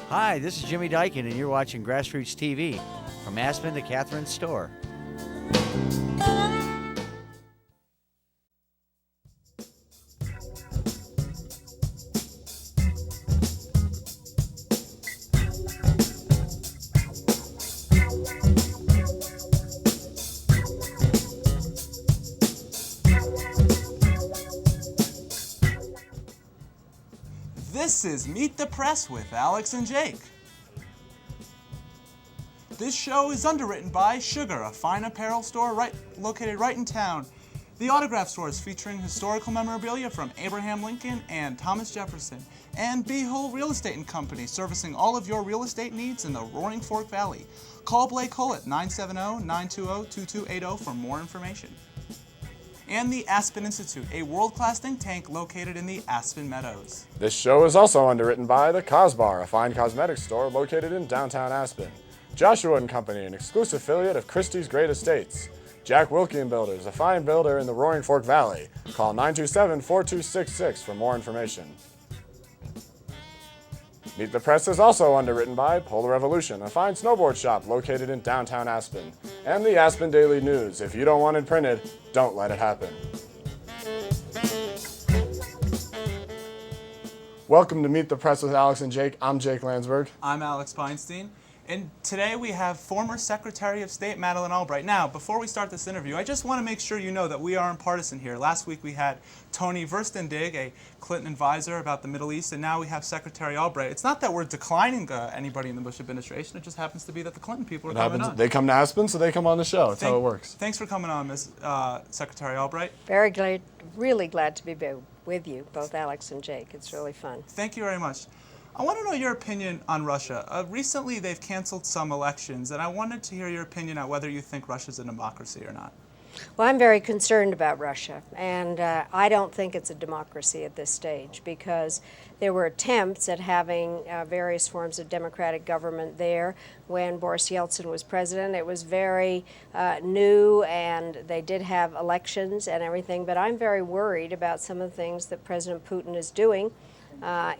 Hi, this is Jimmy Dykin, and you're watching GrassRoots TV from Aspen to Catherine's store. This is Meet the Press with Alex and Jake. This show is underwritten by Sugar, a fine apparel store located right in town. The Autograph Store is featuring historical memorabilia from Abraham Lincoln and Thomas Jefferson. And Behold Real Estate and Company, servicing all of your real estate needs in the Roaring Fork Valley. Call Blake Hull at 970-920-2280 for more information. And the Aspen Institute, a world-class think tank located in the Aspen Meadows. This show is also underwritten by the Cosbar, a fine cosmetics store located in downtown Aspen. Joshua & Company, an exclusive affiliate of Christie's Great Estates. Jack Wilkie & Builders, a fine builder in the Roaring Fork Valley. Call 927-4266 for more information. Meet the Press is also underwritten by Polar Revolution, a fine snowboard shop located in downtown Aspen. And the Aspen Daily News. If you don't want it printed, don't let it happen. Welcome to Meet the Press with Alex and Jake. I'm Jake Lansberg. I'm Alex Feinstein. And today we have former Secretary of State Madeleine Albright. Now, before we start this interview, I just want to make sure you know that we aren't partisan here. Last week we had Tony Verstandig, a Clinton advisor about the Middle East, and now we have Secretary Albright. It's not that we're declining anybody in the Bush administration. It just happens to be that the Clinton people are coming on. They come to Aspen, so they come on the show. That's how it works. Thanks for coming on, Ms. Secretary Albright. Very glad, really glad to be with you, both Alex and Jake. It's really fun. Thank you very much. I want to know your opinion on Russia. Recently, they've canceled some elections, and I wanted to hear your opinion on whether you think Russia's a democracy or not. Well, I'm very concerned about Russia, and I don't think it's a democracy at this stage because there were attempts at having various forms of democratic government there when Boris Yeltsin was president. It was very new, and they did have elections and everything, but I'm very worried about some of the things that President Putin is doing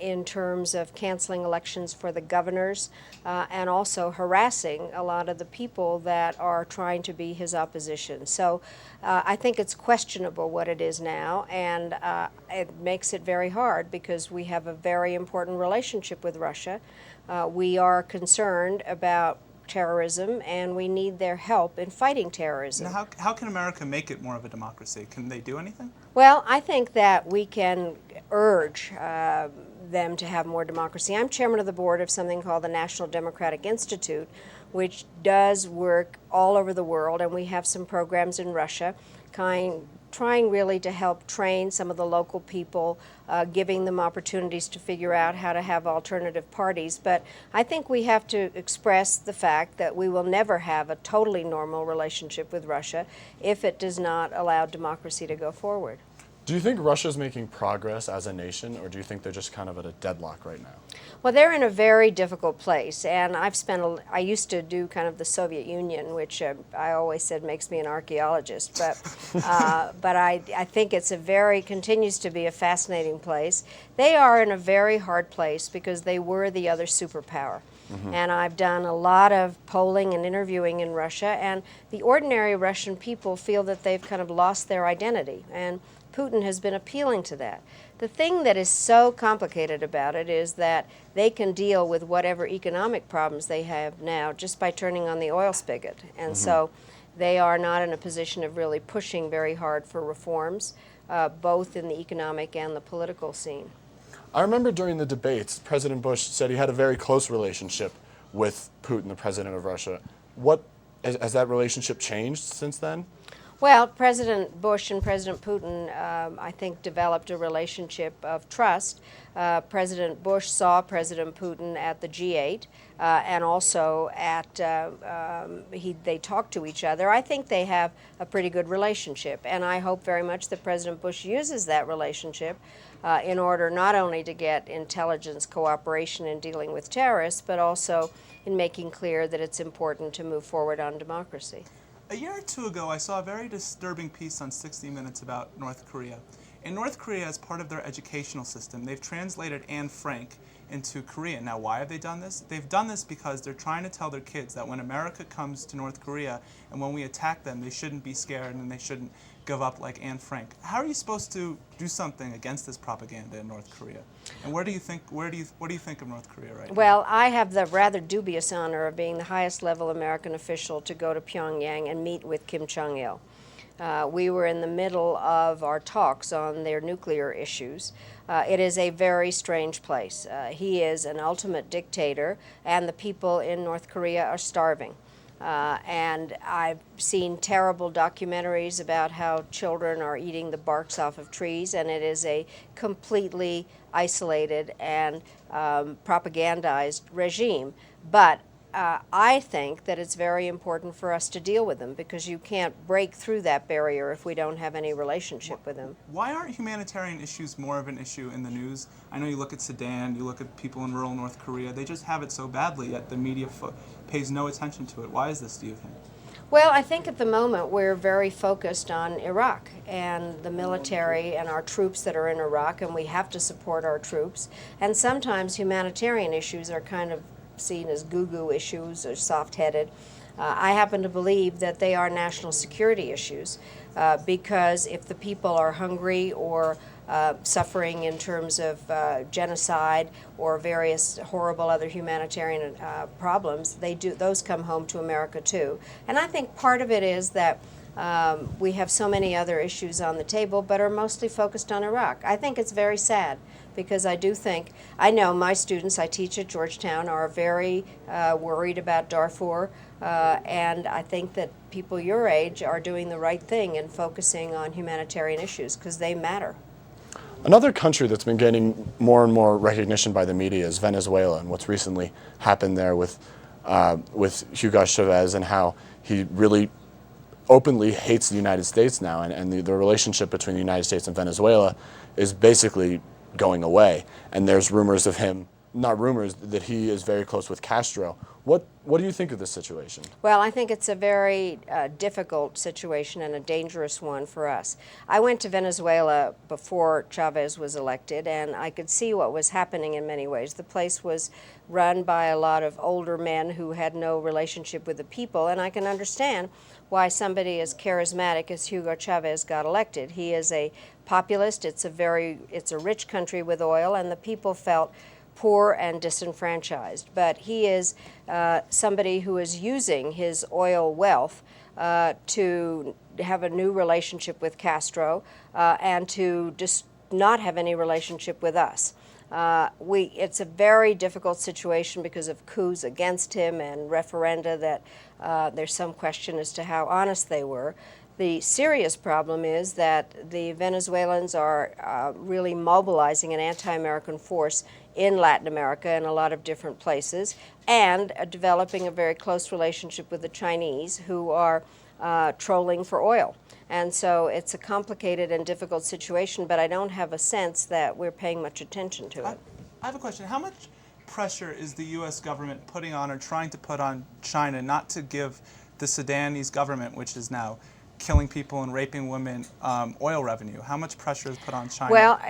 in terms of canceling elections for the governors and also harassing a lot of the people that are trying to be his opposition. So I think it's questionable what it is now, and it makes it very hard because we have a very important relationship with Russia. We are concerned about terrorism, and we need their help in fighting terrorism. Now, how can America make it more of a democracy? Can they do anything? Well, I think that we can urge them to have more democracy. I'm chairman of the board of something called the National Democratic Institute, which does work all over the world, and we have some programs in Russia trying really to help train some of the local people, giving them opportunities to figure out how to have alternative parties. But I think we have to express the fact that we will never have a totally normal relationship with Russia if it does not allow democracy to go forward. Do you think Russia's making progress as a nation, or do you think they're just kind of at a deadlock right now? Well, they're in a very difficult place, and I used to do kind of the Soviet Union, which I always said makes me an archaeologist, but I think it's continues to be a fascinating place. They are in a very hard place because they were the other superpower. Mm-hmm. And I've done a lot of polling and interviewing in Russia, and the ordinary Russian people feel that they've kind of lost their identity, and Putin has been appealing to that. The thing that is so complicated about it is that they can deal with whatever economic problems they have now just by turning on the oil spigot. And so they are not in a position of really pushing very hard for reforms, both in the economic and the political scene. I remember during the debates, President Bush said he had a very close relationship with Putin, the president of Russia. Has that relationship changed since then? Well, President Bush and President Putin, I think, developed a relationship of trust. President Bush saw President Putin at the G8, and also they talked to each other. I think they have a pretty good relationship, and I hope very much that President Bush uses that relationship in order not only to get intelligence cooperation in dealing with terrorists, but also in making clear that it's important to move forward on democracy. A year or two ago, I saw a very disturbing piece on 60 Minutes about North Korea. In North Korea, as part of their educational system, they've translated Anne Frank into Korean. Now, why have they done this? They've done this because they're trying to tell their kids that when America comes to North Korea and when we attack them, they shouldn't be scared and they shouldn't give up like Anne Frank. How are you supposed to do something against this propaganda in North Korea? And what do you think of North Korea right now? Well, I have the rather dubious honor of being the highest level American official to go to Pyongyang and meet with Kim Jong-il. We were in the middle of our talks on their nuclear issues. It is a very strange place. He is an ultimate dictator, and the people in North Korea are starving. And I've seen terrible documentaries about how children are eating the barks off of trees, and it is a completely isolated and propagandized regime. But I think that it's very important for us to deal with them because you can't break through that barrier if we don't have any relationship with them. Why aren't humanitarian issues more of an issue in the news? I know you look at Sudan, you look at people in rural North Korea, they just have it so badly, yet the media pays no attention to it. Why is this, do you think? Well, I think at the moment we're very focused on Iraq and the military and our troops that are in Iraq, and we have to support our troops. And sometimes humanitarian issues are kind of seen as goo-goo issues or soft-headed. I happen to believe that they are national security issues because if the people are hungry or suffering in terms of genocide or various horrible other humanitarian problems, those come home to America too. And I think part of it is that we have so many other issues on the table but are mostly focused on Iraq. I think it's very sad because I know my students I teach at Georgetown are very worried about Darfur, and I think that people your age are doing the right thing and focusing on humanitarian issues because they matter. Another country that's been gaining more and more recognition by the media is Venezuela, and what's recently happened there with Hugo Chávez and how he really openly hates the United States now, and the relationship between the United States and Venezuela is basically going away. And there's rumors of him, not rumors, that he is very close with Castro. What do you think of this situation? Well, I think it's a very difficult situation and a dangerous one for us. I went to Venezuela before Chavez was elected, and I could see what was happening in many ways. The place was run by a lot of older men who had no relationship with the people, and I can understand why somebody as charismatic as Hugo Chávez got elected. He is a populist. It's a rich country with oil, and the people felt poor and disenfranchised. But he is somebody who is using his oil wealth to have a new relationship with Castro and to just not have any relationship with us. It's a very difficult situation because of coups against him and referenda that there's some question as to how honest they were. The serious problem is that the Venezuelans are really mobilizing an anti-American force in Latin America in a lot of different places and developing a very close relationship with the Chinese who are trolling for oil. And so it's a complicated and difficult situation, but I don't have a sense that we're paying much attention to it. I have a question. How much pressure is the U.S. government putting on or trying to put on China not to give the Sudanese government, which is now killing people and raping women, oil revenue? How much pressure is put on China? Well,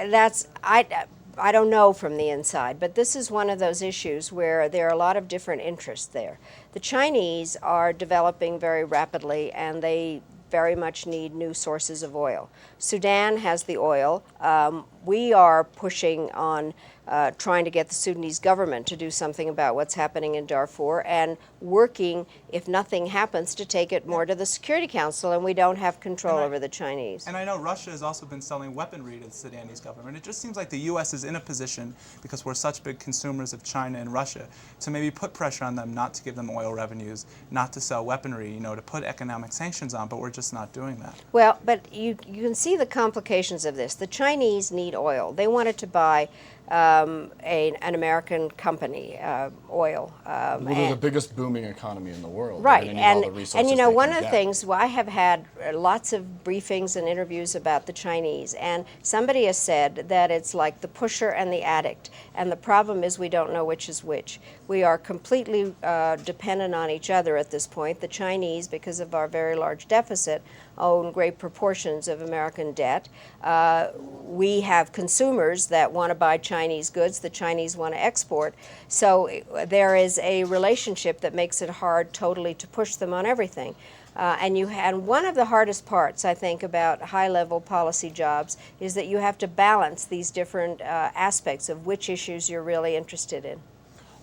I don't know from the inside, but this is one of those issues where there are a lot of different interests there. The Chinese are developing very rapidly, and they very much need new sources of oil. Sudan has the oil. We are pushing on trying to get the Sudanese government to do something about what's happening in Darfur and working, if nothing happens, to take it more to the Security Council, and we don't have control over the Chinese. And I know Russia has also been selling weaponry to the Sudanese government. It just seems like the U.S. is in a position, because we're such big consumers of China and Russia, to maybe put pressure on them not to give them oil revenues, not to sell weaponry, to put economic sanctions on, but we're just not doing that. Well, but you can see the complications of this. The Chinese need oil. They wanted to buy an American company, oil. Well, they're the biggest booming economy in the world. Right, They're gonna need all the resources you know, they one can of the get. things, well, I have had lots of briefings and interviews about the Chinese, and somebody has said that it's like the pusher and the addict, and the problem is we don't know which is which. We are completely dependent on each other at this point. The Chinese, because of our very large deficit, own great proportions of American debt. We have consumers that want to buy Chinese goods. The Chinese want to export. So there is a relationship that makes it hard totally to push them on everything. And one of the hardest parts, I think, about high-level policy jobs is that you have to balance these different aspects of which issues you're really interested in.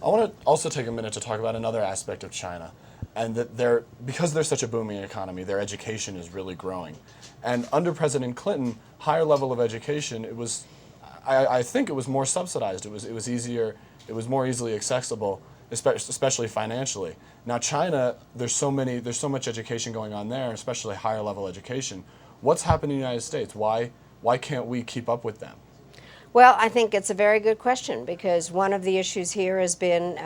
I want to also take a minute to talk about another aspect of China, and that because they're such a booming economy, their education is really growing. And under President Clinton, higher level of education, I think it was more subsidized. It was easier, it was more easily accessible, especially financially. Now China, there's so much education going on there, especially higher level education. What's happened in the United States? Why can't we keep up with them? Well, I think it's a very good question, because one of the issues here has been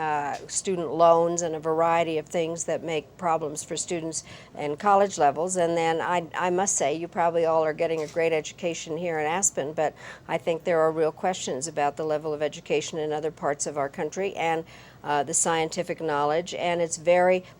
student loans and a variety of things that make problems for students in college levels. And then I must say, you probably all are getting a great education here in Aspen, but I think there are real questions about the level of education in other parts of our country and the scientific knowledge. And it's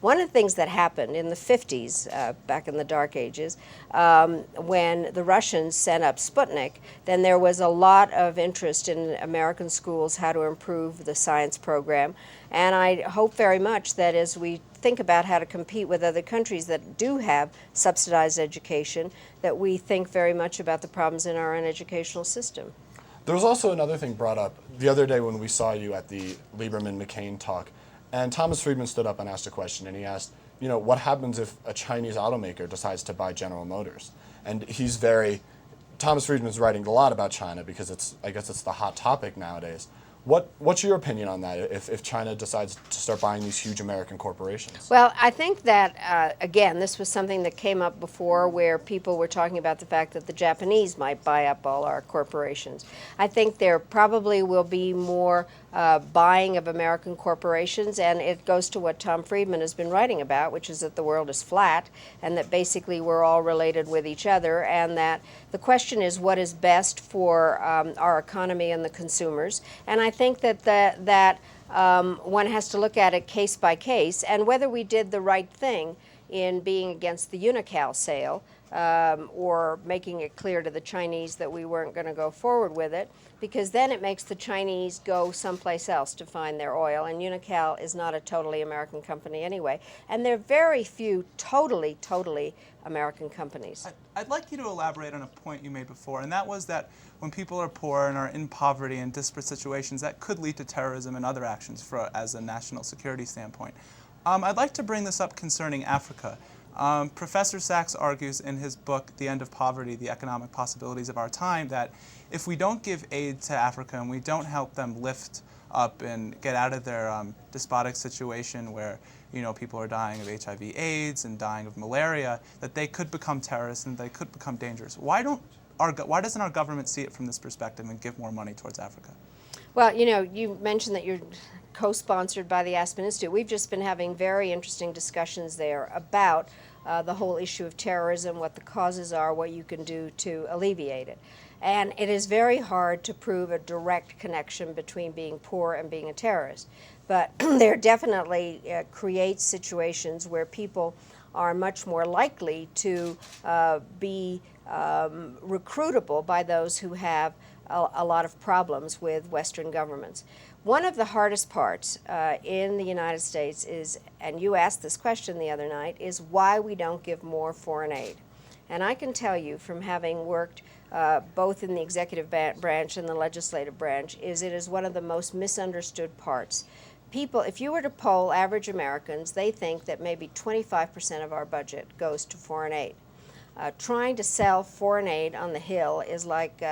one of the things that happened in the 50s, back in the dark ages, when the Russians sent up Sputnik, then there was a lot of interest in American schools how to improve the science program. And I hope very much that as we think about how to compete with other countries that do have subsidized education, that we think very much about the problems in our own educational system. There was also another thing brought up the other day when we saw you at the Lieberman-McCain talk, and Thomas Friedman stood up and asked a question, and he asked, what happens if a Chinese automaker decides to buy General Motors? And Thomas Friedman's writing a lot about China because I guess it's the hot topic nowadays. What's your opinion on that if China decides to start buying these huge American corporations? Well, I think that, again, this was something that came up before where people were talking about the fact that the Japanese might buy up all our corporations. I think there probably will be more buying of American corporations, and it goes to what Tom Friedman has been writing about, which is that the world is flat and that basically we're all related with each other, and that the question is what is best for our economy and the consumers. And I think that one has to look at it case by case, and whether we did the right thing in being against the Unical sale or making it clear to the Chinese that we weren't going to go forward with it, because then it makes the Chinese go someplace else to find their oil, and Unical is not a totally American company anyway. And there are very few totally American companies. I'd like you to elaborate on a point you made before, and that was that when people are poor and are in poverty and disparate situations, that could lead to terrorism and other actions as a national security standpoint. I'd like to bring this up concerning Africa. Professor Sachs argues in his book, The End of Poverty, The Economic Possibilities of Our Time, that if we don't give aid to Africa and we don't help them lift up and get out of their despotic situation where people are dying of HIV/AIDS and dying of malaria, that they could become terrorists and they could become dangerous. Why doesn't our government see it from this perspective and give more money towards Africa? Well, you mentioned that you're co-sponsored by the Aspen Institute. We've just been having very interesting discussions there about the whole issue of terrorism, what the causes are, what you can do to alleviate it. And it is very hard to prove a direct connection between being poor and being a terrorist. But there definitely creates situations where people are much more likely to be recruitable by those who have a lot of problems with Western governments. One of the hardest parts in the United States is, and you asked this question the other night, is why we don't give more foreign aid. And I can tell you from having worked both in the executive branch and the legislative branch, it is one of the most misunderstood parts. People, if you were to poll average Americans, they think that maybe 25% of our budget goes to foreign aid. Trying to sell foreign aid on the Hill is like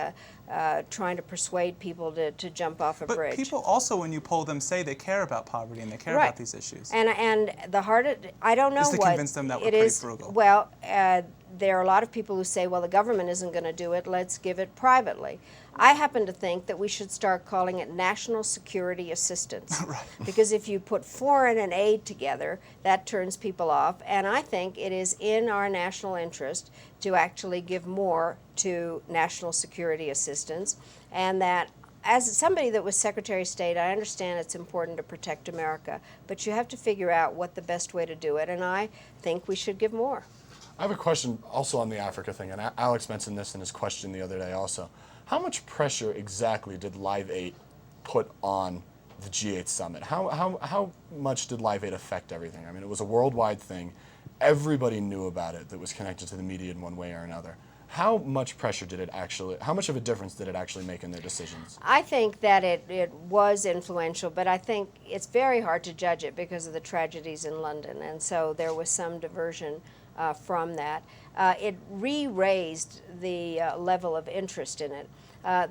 trying to persuade people to jump off a bridge. But people also, when you poll them, say they care about poverty and they care about these issues. And the hardest, I don't know is to what convince them that we're it pretty is. frugal. Well, there are a lot of people who say, well, the government isn't going to do it, let's give it privately. I happen to think that we should start calling it national security assistance. Right. Because if you put foreign and aid together, that turns people off. And I think it is in our national interest to actually give more to national security assistance. And that, as somebody that was Secretary of State, I understand it's important to protect America, but you have to figure out what the best way to do it, and I think we should give more. I have a question also on the Africa thing, and Alex mentioned this in his question the other day also. How much pressure exactly did Live 8 put on the G8 summit? How much did Live 8 affect everything? I mean, it was a worldwide thing. Everybody knew about it that was connected to the media in one way or another. How much pressure did it actually, how much of a difference did it actually make in their decisions? I think that it was influential, but I think it's very hard to judge it because of the tragedies in London, and so there was some diversion from that. It re-raised the level of interest in it.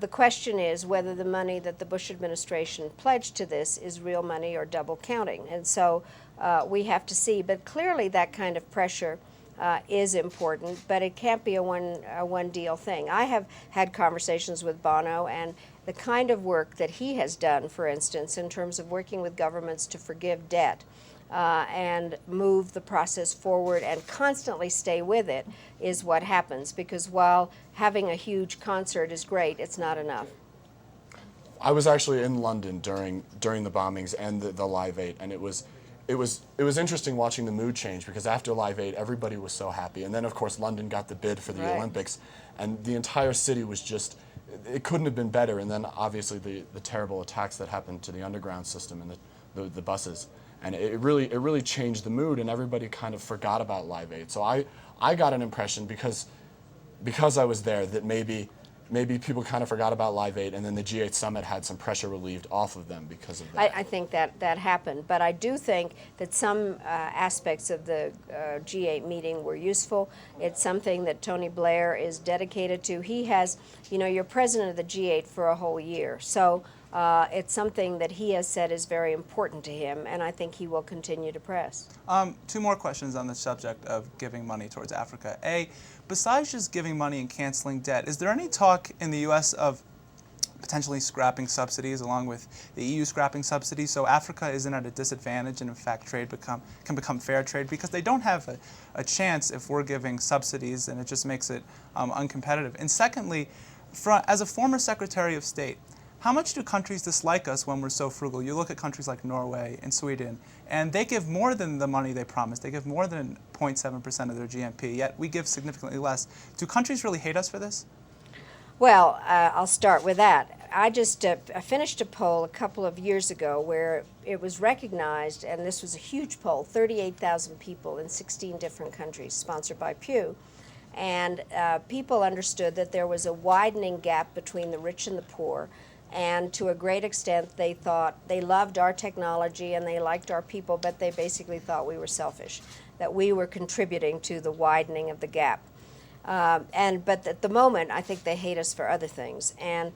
The question is whether the money that the Bush administration pledged to this is real money or double counting, and so we have to see. But clearly that kind of pressure is important, but it can't be a one deal thing. I have had conversations with Bono, and the kind of work that he has done, for instance, in terms of working with governments to forgive debt and move the process forward and constantly stay with it, is what happens. Because while having a huge concert is great, it's not enough. I was actually in London during the bombings and the Live 8, and it was interesting watching the mood change, because after Live 8, everybody was so happy. And then, of course, London got the bid for the Right. Olympics, and the entire city was just, it couldn't have been better. And then, obviously, the terrible attacks that happened to the underground system and the buses. And it really changed the mood, and everybody kind of forgot about Live 8. So I got an impression, because I was there, that maybe people kind of forgot about Live 8, and then the G8 summit had some pressure relieved off of them because of that. I think that happened, but I do think that some aspects of the G8 meeting were useful. It's something that Tony Blair is dedicated to. He has, you're president of the G8 for a whole year, so it's something that he has said is very important to him, and I think he will continue to press. Two more questions on the subject of giving money towards Africa. A, besides just giving money and canceling debt, is there any talk in the U.S. of potentially scrapping subsidies along with the EU scrapping subsidies, so Africa isn't at a disadvantage and in fact trade can become fair trade, because they don't have a chance if we're giving subsidies, and it just makes it uncompetitive? And secondly, as a former Secretary of State, how much do countries dislike us when we're so frugal? You look at countries like Norway and Sweden, and they give more than the money they promised. They give more than 0.7% of their GNP, yet we give significantly less. Do countries really hate us for this? Well, I'll start with that. I finished a poll a couple of years ago where it was recognized, and this was a huge poll, 38,000 people in 16 different countries, sponsored by Pew. And people understood that there was a widening gap between the rich and the poor. And to a great extent, they thought they loved our technology and they liked our people, but they basically thought we were selfish, that we were contributing to the widening of the gap. But at the moment, I think they hate us for other things. And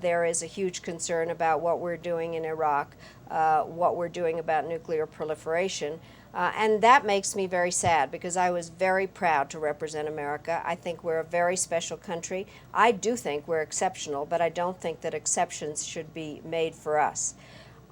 there is a huge concern about what we're doing in Iraq, what we're doing about nuclear proliferation. And that makes me very sad, because I was very proud to represent America. I think we're a very special country. I do think we're exceptional, but I don't think that exceptions should be made for us.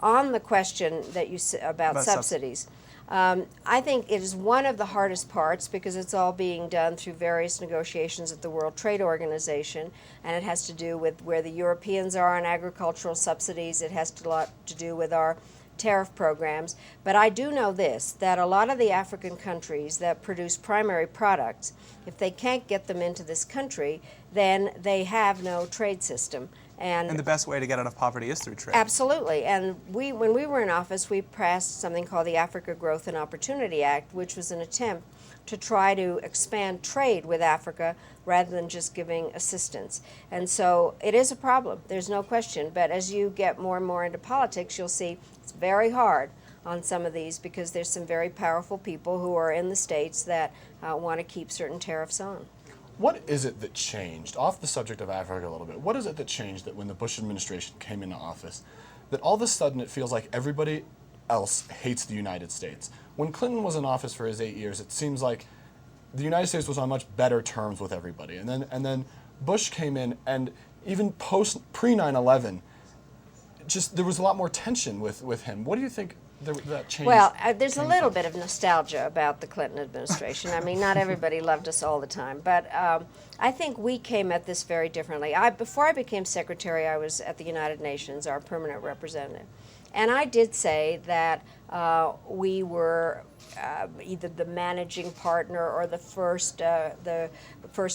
On the question that you about subsidies, I think it is one of the hardest parts, because it's all being done through various negotiations at the World Trade Organization, and it has to do with where the Europeans are on agricultural subsidies. It has a lot to do with our tariff programs. But I do know this, that a lot of the African countries that produce primary products, if they can't get them into this country, then they have no trade system. And the best way to get out of poverty is through trade. Absolutely. And when we were in office, we passed something called the Africa Growth and Opportunity Act, which was an attempt to try to expand trade with Africa rather than just giving assistance. And so it is a problem, there's no question. But as you get more and more into politics, you'll see it's very hard on some of these, because there's some very powerful people who are in the states that want to keep certain tariffs on. What is it that changed, off the subject of Africa a little bit, what is it that changed that when the Bush administration came into office, that all of a sudden it feels like everybody else hates the United States? When Clinton was in office for his 8 years, it seems like the United States was on much better terms with everybody. And then Bush came in, and even pre-9/11, there was a lot more tension with him. What do you think that changed? Well, there's a little bit of nostalgia about the Clinton administration. I mean, not everybody loved us all the time, but I think we came at this very differently. Before I became secretary, I was at the United Nations, our permanent representative. And I did say that we were either the managing partner or the first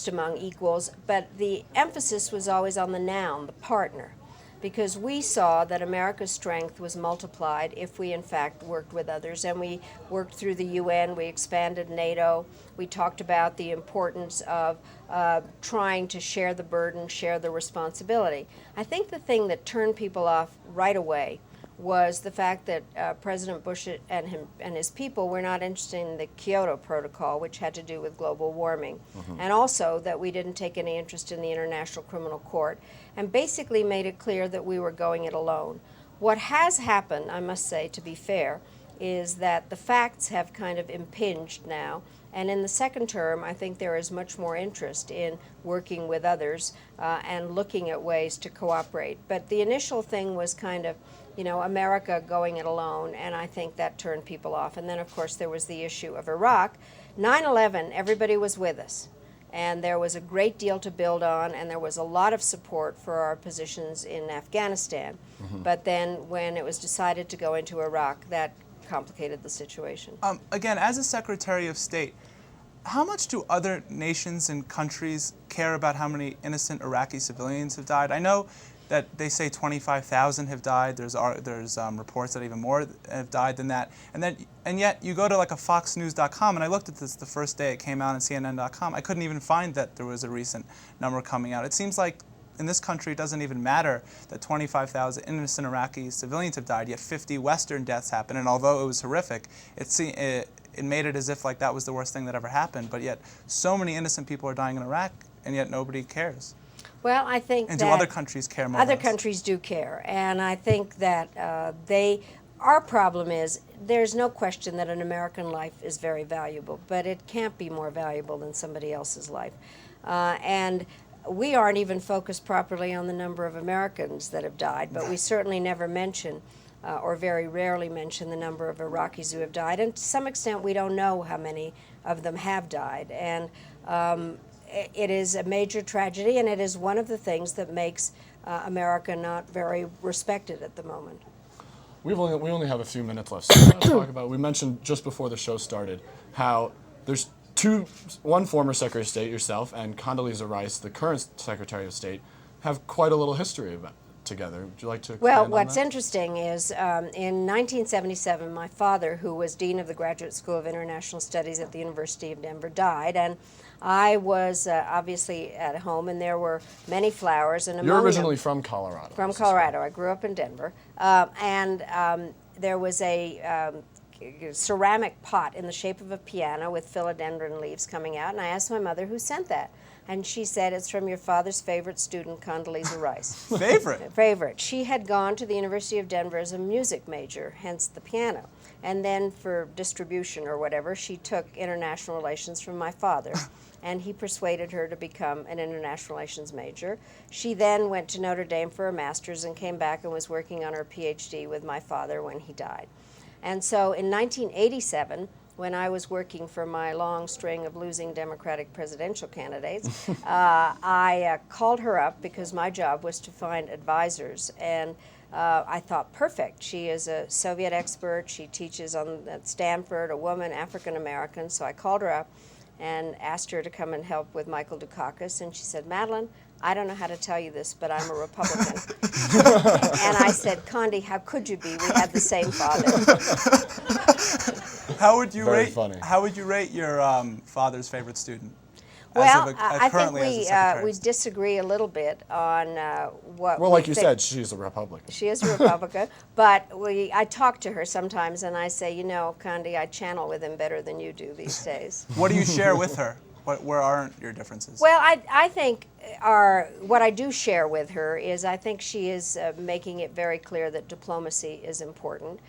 among equals, but the emphasis was always on the noun, the partner, because we saw that America's strength was multiplied if we in fact worked with others. And we worked through the UN, we expanded NATO, we talked about the importance of trying to share the burden, share the responsibility. I think the thing that turned people off right away was the fact that President Bush and his people were not interested in the Kyoto Protocol, which had to do with global warming, and also that we didn't take any interest in the International Criminal Court, and basically made it clear that we were going it alone. What has happened, I must say, to be fair, is that the facts have kind of impinged now, and in the second term, I think there is much more interest in working with others and looking at ways to cooperate. But the initial thing was kind of, America going it alone, and I think that turned people off. And then, of course, there was the issue of Iraq. 9/11, everybody was with us, and there was a great deal to build on, and there was a lot of support for our positions in Afghanistan. But then when it was decided to go into Iraq, that complicated the situation. Again, as a Secretary of State, how much do other nations and countries care about how many innocent Iraqi civilians have died? I know that they say 25,000 have died. There's reports that even more have died than that. And yet you go to like a FoxNews.com, and I looked at this the first day it came out on CNN.com. I couldn't even find that there was a recent number coming out. It seems like in this country it doesn't even matter that 25,000 innocent Iraqi civilians have died, yet 50 Western deaths happened. And although it was horrific, it made it as if like that was the worst thing that ever happened. But yet so many innocent people are dying in Iraq, and yet nobody cares. Well, I think and that do other countries care more? Other countries do care, and I think that our problem is there's no question that an American life is very valuable, but it can't be more valuable than somebody else's life. And we aren't even focused properly on the number of Americans that have died, but we certainly never mention or very rarely mention the number of Iraqis who have died. And to some extent, we don't know how many of them have died. And it is a major tragedy, and it is one of the things that makes America not very respected at the moment. We only have a few minutes left. So I want to talk about, we mentioned just before the show started how there's one former Secretary of State, yourself, and Condoleezza Rice, the current Secretary of State, have quite a little history together. Would you like to expand on that? What's interesting is in 1977, my father, who was Dean of the Graduate School of International Studies at the University of Denver, died, and I was obviously at home, and there were many flowers. And you're originally from Colorado. From Colorado. I grew up in Denver. And there was a ceramic pot in the shape of a piano with philodendron leaves coming out, and I asked my mother who sent that. And she said, it's from your father's favorite student, Condoleezza Rice. Favorite? Favorite. She had gone to the University of Denver as a music major, hence the piano. And then for distribution or whatever, she took international relations from my father. And he persuaded her to become an international relations major. She then went to Notre Dame for a master's and came back and was working on her PhD with my father when he died. And so in 1987, when I was working for my long string of losing Democratic presidential candidates, I called her up because my job was to find advisors. And I thought, perfect. She is a Soviet expert. She teaches at Stanford, a woman, African American. So I called her up and asked her to come and help with Michael Dukakis. And she said, Madeleine, I don't know how to tell you this, but I'm a Republican. And I said, Condi, how could you be? We had the same father. How would you rate your father's favorite student? Well, I think we disagree a little bit on what. Well, like you said, she's a Republican. She is a Republican, but I talk to her sometimes, and I say, Condi, I channel with him better than you do these days. What do you share with her? Where aren't your differences? Well, I think what I do share with her is I think she is making it very clear that diplomacy is important.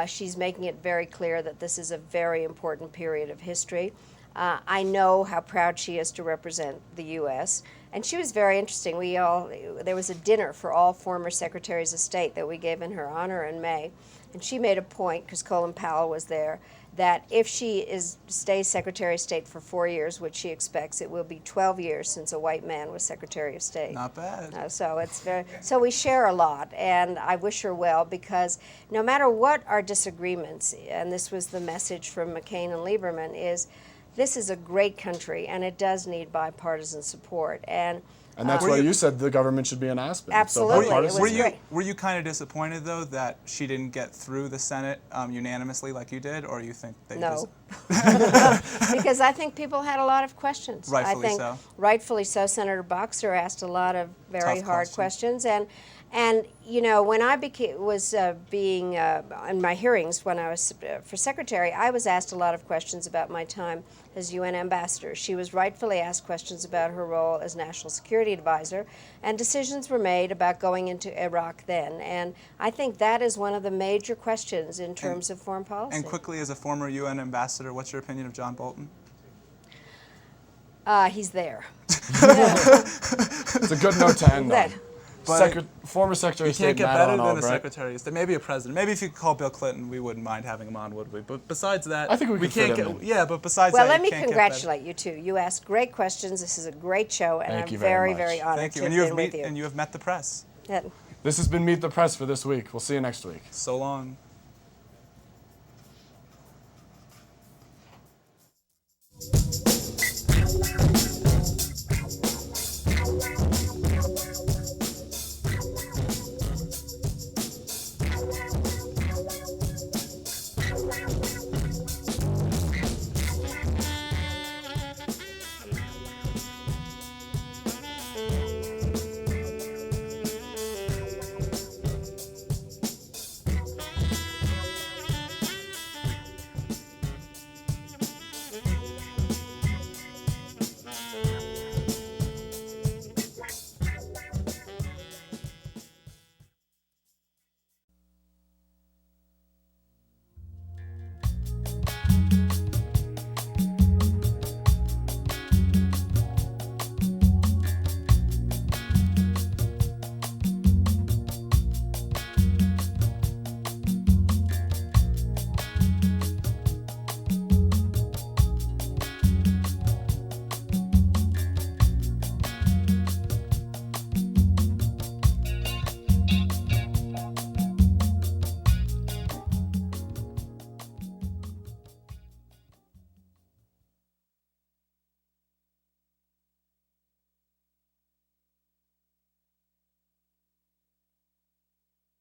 She's making it very clear that this is a very important period of history. I know how proud she is to represent the U.S., and she was very interesting. There was a dinner for all former secretaries of state that we gave in her honor in May, and she made a point, because Colin Powell was there, that if she stays Secretary of State for 4 years, which she expects, it will be 12 years since a white man was Secretary of State. Not bad. So we share a lot, and I wish her well, because no matter what our disagreements, and this was the message from McCain and Lieberman, is this is a great country, and it does need bipartisan support. And that's why you said the government should be in Aspen. Absolutely. So bipartisan. It was great. Were you kind of disappointed, though, that she didn't get through the Senate unanimously like you did, or you think they No. Because I think people had a lot of questions. Rightfully I think so. Rightfully so. Senator Boxer asked a lot of very Tough hard questions. And you know, when I was being in my hearings when I was for secretary, I was asked a lot of questions about my time as UN ambassador. She was rightfully asked questions about her role as national security advisor, and decisions were made about going into Iraq then. And I think that is one of the major questions in terms of foreign policy. And quickly, as a former UN ambassador, what's your opinion of John Bolton? He's there. It's a good note to end on. Former Secretary of You can't State get better Madeleine than a Albright. Secretary of State. Maybe a president. Maybe if you could call Bill Clinton, we wouldn't mind having him on, would we? But besides that, I think we could can't fit him get. in. Yeah, but besides Well, that, let you me can't get better. congratulate you too. You asked great questions. This is a great show, and Thank I'm you very much. very honored Thank you, to and have been with you. and you have met the press. Yeah. This has been Meet the Press for this week. We'll see you next week. So long.